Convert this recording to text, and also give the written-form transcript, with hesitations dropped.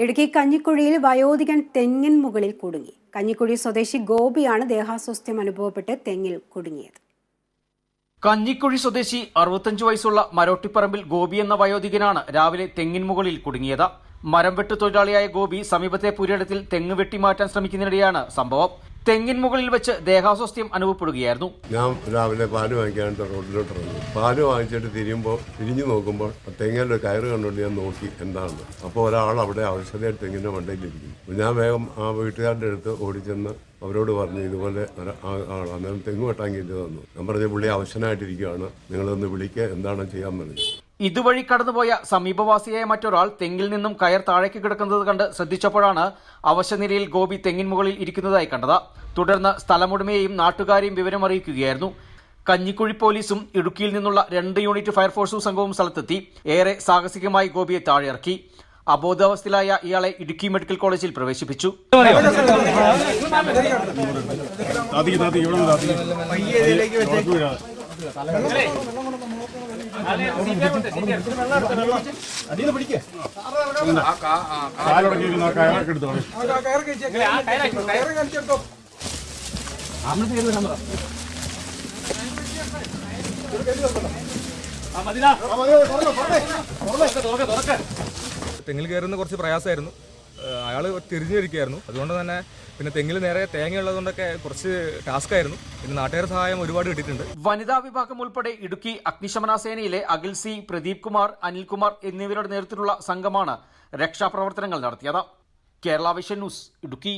ഇടുക്കി കഞ്ഞിക്കുഴിയിൽ വയോധികൻ തെങ്ങിൻ മുകളിൽ കുടുങ്ങി. കഞ്ഞിക്കുഴി സ്വദേശി ഗോപിയാണ് ദേഹാസ്വാസ്ഥ്യം അനുഭവപ്പെട്ട് തെങ്ങിൽ കുടുങ്ങിയത്. കഞ്ഞിക്കുഴി സ്വദേശി 65 വയസ്സുള്ള മരോട്ടിപ്പറമ്പിൽ ഗോപി എന്ന വയോധികനാണ് രാവിലെ തെങ്ങിൻ മുകളിൽ കുടുങ്ങിയത്. മരം വെട്ട് തൊഴിലാളിയായ ഗോപി സമീപത്തെ പുരയിടത്തിൽ തെങ്ങ് വെട്ടിമാറ്റാൻ ശ്രമിക്കുന്നതിനിടെയാണ് സംഭവം. തെങ്ങിൻ മുകളിൽ വെച്ച് ദേഹാസ്വാസ്ഥ്യം അനുഭവപ്പെടുകയായിരുന്നു. ഞാൻ രാവിലെ പാല് വാങ്ങിക്കാനായിട്ട് റോഡിലോട്ട് ഇറങ്ങി. പാല് വാങ്ങിച്ചിട്ട് തിരിഞ്ഞു നോക്കുമ്പോൾ തെങ്ങിൻ്റെ കയറ് കണ്ടുകൊണ്ട് ഞാൻ നോക്കി എന്താണെന്ന്. അപ്പോൾ ഒരാൾ അവിടെ ഔഷധമായിട്ട് തെങ്ങിൻ്റെ മണ്ടയിലിരിക്കുന്നു. ഞാൻ വേഗം ആ വീട്ടുകാരുടെ അടുത്ത് ഓടിച്ചെന്ന് അവരോട് പറഞ്ഞു ഇതുപോലെ അന്നേരം തെങ്ങ് വെട്ടാങ്കിട്ട് തന്നു. ഞാൻ പറഞ്ഞു പുള്ളി അവശനായിട്ടിരിക്കുകയാണ്, നിങ്ങളൊന്ന് വിളിക്കുക, എന്താണ് ചെയ്യാൻ പറഞ്ഞു. ഇതുവഴി കടന്നുപോയ സമീപവാസിയായ മറ്റൊരാൾ തെങ്ങിൽ നിന്നും കയർ താഴേക്ക് കിടക്കുന്നത് കണ്ട് ശ്രദ്ധിച്ചപ്പോഴാണ് അവശനിലയിൽ ഗോപി തെങ്ങിൻ മുകളിൽ ഇരിക്കുന്നതായി കണ്ടത്. തുടർന്ന് സ്ഥലമുടമയെയും നാട്ടുകാരെയും വിവരം അറിയിക്കുകയായിരുന്നു. കഞ്ഞിക്കുഴി പോലീസും ഇടുക്കിയിൽ നിന്നുള്ള 2 യൂണിറ്റ് ഫയർഫോഴ്സും സംഘവും സ്ഥലത്തെത്തി ഏറെ സാഹസികമായി ഗോപിയെ താഴെയിറക്കി. അബോധാവസ്ഥയിലായ ഇയാളെ ഇടുക്കി മെഡിക്കൽ കോളേജിൽ പ്രവേശിപ്പിച്ചു. തെങ്ങിൽ കയറുന്ന കുറച്ച് പ്രയാസമായിരുന്നു. അയാൾ തിരിഞ്ഞിരിക്കുകയായിരുന്നു. അതുകൊണ്ട് തന്നെ പിന്നെ തെങ്ങിൽ നേരെ തേങ്ങയുള്ളതുകൊണ്ടൊക്കെ കുറച്ച് ടാസ്ക് ആയിരുന്നു. പിന്നെ നാട്ടുകാരുടെ സഹായം ഒരുപാട് കിട്ടിയിട്ടുണ്ട്. വനിതാ വിഭാഗം ഉൾപ്പെടെ ഇടുക്കി അഗ്നിശമന സേനയിലെ അഖിൽ സി, പ്രദീപ് കുമാർ, അനിൽകുമാർ എന്നിവരുടെ നേതൃത്വത്തിലുള്ള സംഘമാണ് രക്ഷാപ്രവർത്തനങ്ങൾ നടത്തിയത്. Kerala vision news, Idukki.